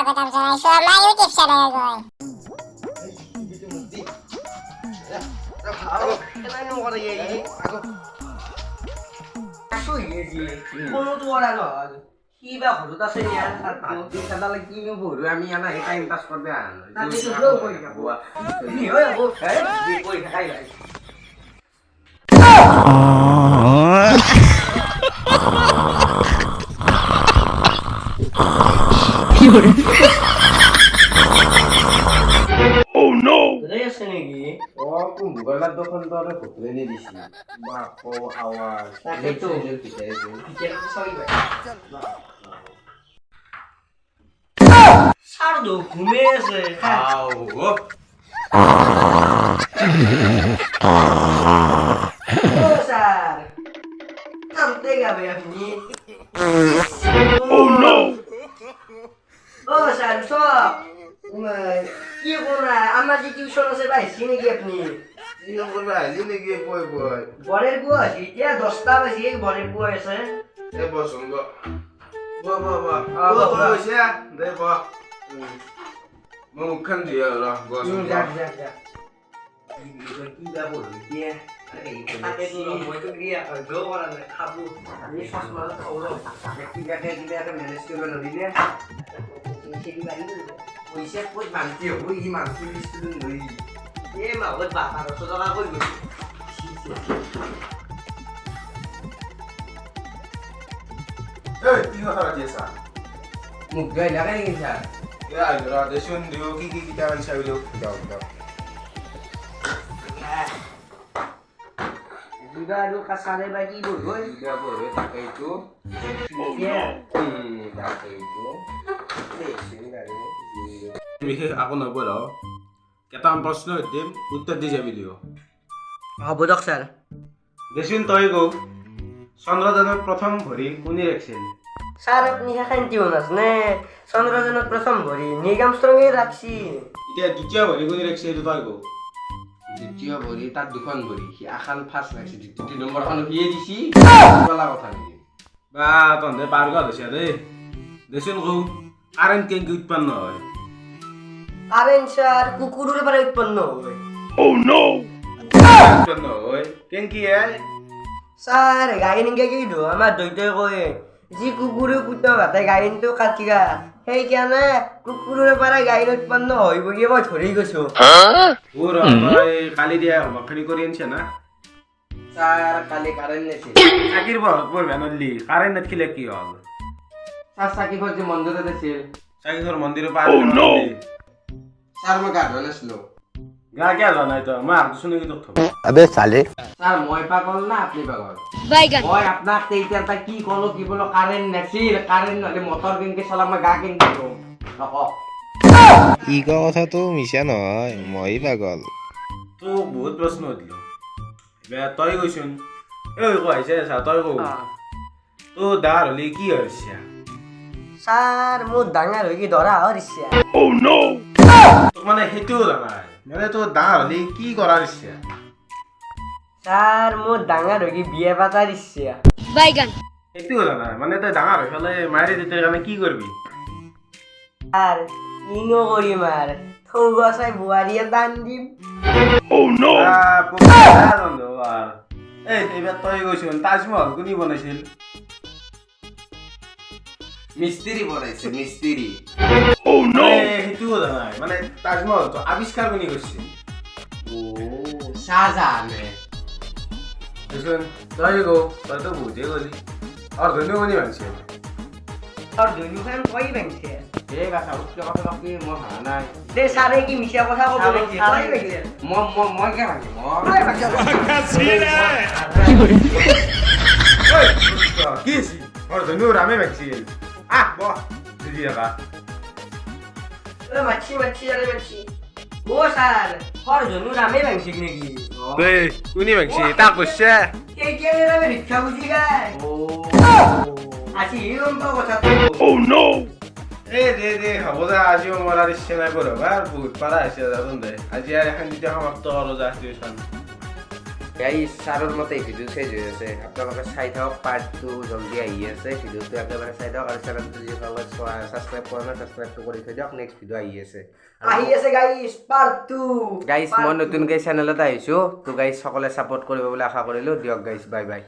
কথা শোনাইছো আমার ইউটিউব চ্যানেলে গই ভালো কেন করে এই আসুই গেছি কোনো তো ওরা নয় কি বা হঠাৎ আছে ইয়ার তুই সাদালে কি বলবো আমি আনা এই টাইম পাস করবে আর তাতে তো ব্লগ কই যাবো কি হয় ও এই দি কই খাই যাই Oh no! রে আছে নাকি ও কোন গুগলার দোকান তো আমি হোটেলে নিয়ে দিছি বাপ ও আওয়াজ তাকে তো পিছে টিকেট তো সরি ভাই সারদো ঘুমে আছে আও ও ও স্যার কামতে যাবে আপনি Oh no! ও স্যার সব কি বলা আমার যে টিউশন আছে ভাই চিনি কি আপনি কি করবে আইলি কি বই বই বরের বুয়া আছে এতিয়া 10টা বাজি বরের বুয়া আছে এ বসুন গো বা ও তো হইছে দে বা মুখখান দিয়ে র বসুন যাক যাক যাক কি দা বলি কি তাকে তো মই তো গিয়া জো করা না খাবো আমি সসমা খাওলো কি গাটে কি গাটে ম্যানেজ করবে নদিলে সেই বাড়ি বলবো পয়সা কই মানতি হই ই মানতি স্টুডেন্ট হই এ মা ওই বাবা 1200 টাকা কই গই এই কি কথা আছে মুখ গায় লাগাই গেছে এ আইরা দেশন দিও কি টাইম চাইলো দাও দাও দুগাড়ু কাসারে বাকি বলবো ইয়া বলে তাকাই তো তাকাই তো বিশেষ আকৌ নবল কেইটামান প্ৰশ্ন সুধিম উত্তৰ দি যাবি দিও হ'ব দক স্যার দেচোন তই কও চন্দ্ৰযানৰ প্ৰথম ভৰি কোনে ৰাখিছিল স্যার আপনি শান্তি হনাস নে চন্দ্রযানের প্রথম ভরি নীল আর্মস্ট্রং রাখছি এতিয়া দ্বিতীয় ভৰি কোনে ৰাখিছিল এইটো তই কও দ্বিতীয় ভৰি তাত দুখন ভৰি সি আখান ফাৰ্ষ্ট ৰাখিছে দ্বিতীয় নম্বৰখন সিয়ে দিছি বলা কথা নেকি বা তহঁতে পাৰ্গত হৈছে দেই দেচোন কও কাৰেণ্ট কেনেকৈ উৎপন্ন হয় কারেন্ট স্যার কুকুরের পরে উৎপন্ন হবে Oh no! উৎপন্ন হয় কেনেকৈ স্যার গাড়ি কি দো আমার দইতে কয়ে যি কুকুরে কুত্তা ভাতে গাড়িটো কাটিগা সেইকাৰণে কুকুরের পরে গাড়ি উৎপন্ন হইব গিয়ে মই ধৰি গৈছো ওর তই কালি দিয়া হোমৱৰ্কখিনি কৰি আনিছে না স্যার কালি কারেন্ট নেছে চাকিৰ পঢ়িব নদলি কাৰেণ্ট নাথাকিলে কি হ'ল স্যার সাকি যে মন্দিরে দিছিল চাকিঘৰ মন্দিৰৰ পাৰ স্যার মই গা ধোৱা নাছিলো গা কিয় যোৱা নাই তই মই আগটো শুনি তোক থব अबे साले স্যার মই পাগল না আপনি পাগল বাইগান মই আপোনাক তেইতিয়া তাই কি কলো কি বলো কারেন্ট নেছিল কারেন্ট নহলে মটৰ কেনেকে চলাম মই গা কেনেকে ধুম নকওঁ ই কোৱা কথাটো মিছা নহয় মই পাগল তোক বহুত প্ৰশ্ন সুধিলো এবাৰ তই কৈছোন এই কৈ আহিছে চা তই কওঁ তোৰ ডাঙৰ হ'লে কি হৈছে স্যার মোৰ ডাঙৰ হৈ কি ধৰা হৰিছে Oh no! তোক মানে সেইটোও জানা নাই মানে তোৰ ডাঙৰ হ'লে কি কৰাৰ ইচ্ছা স্যার মোৰ ডাঙৰ হৈ কি বিয়া পাতাৰ ইচ্ছা বাইগান সেইটোও জানা নাই মানে তই ডাঙৰ হৈ পেলাই মায়েৰে দেউতাৰ কাৰণে কি কৰিবি আর কিনো কৰিম আর থৌ গছাই বোৱাৰীয়ে দান দিম এই এইবাৰ তই কৈছোন তাজমহল কোনে বনাইছিল মিস্ত্রি বনাইছে মিস্ত্রি সেইটোও জানা নাই মানে তাজমহলটো আৱিষ্কাৰ কোনে কৰিছিল ও শাহজাহানে দেচোন তই কওঁ তইতো বহুতেই ক'লি অৰ্ধনী কোনে ভাবিছিল আৰু দুনুখান কৈ বেংছে এই কথা উঠকে কথা কি মই ভাবা নাই দে ছাৰে কি মিছা কথা ক'ব লাগিছে কৈ বেংছে মই কে ভাবি কি আছিল অৰ্ধনীও ৰামে ভাবিছিল আহ বহ বুজি যাবা মাছি মাছি আরে মাছি ও স্যার হর জনু রামে বেংছে নেকি কোনে ভাবিছে তাক কৈছে কে কে রামে ভিক্ষা বুঝি গায় ও আজি এরম তো কথা তো Oh no! দে হ'ব দে আজিও মোৰ আৰু ইচ্ছা নাই পঢ়িব আৰু বহুত পাৰা হৈছে যাচোন দে আজি আৰু এখন যেতিয়া সমাপ্ত কৰোঁ যা টিউশ্যন গাইজ ছাৰৰ মতে ভিডিঅ' চেঞ্জ হৈ আছে আপোনালোকে চাই থাকক পাৰ্ট 2 জলদি আহি আছে ভিডিঅ'টো একেবাৰে চাই থাকক আৰু চেনেলটো যদি ছাবস্ক্ৰাইব কৰা নাই ছাবস্ক্ৰাইবটো কৰি থৈ দিয়ক নেক্সট ভিডিঅ' আহি আছে গাইছ পাৰ্ট 2 গাইজ মই নতুনকৈ চেনেলত আহিছোঁ তো গাইজ সকলোৱে ছাপোৰ্ট কৰিব বুলি আশা কৰিলোঁ দিয়ক গাইজ বাই বাই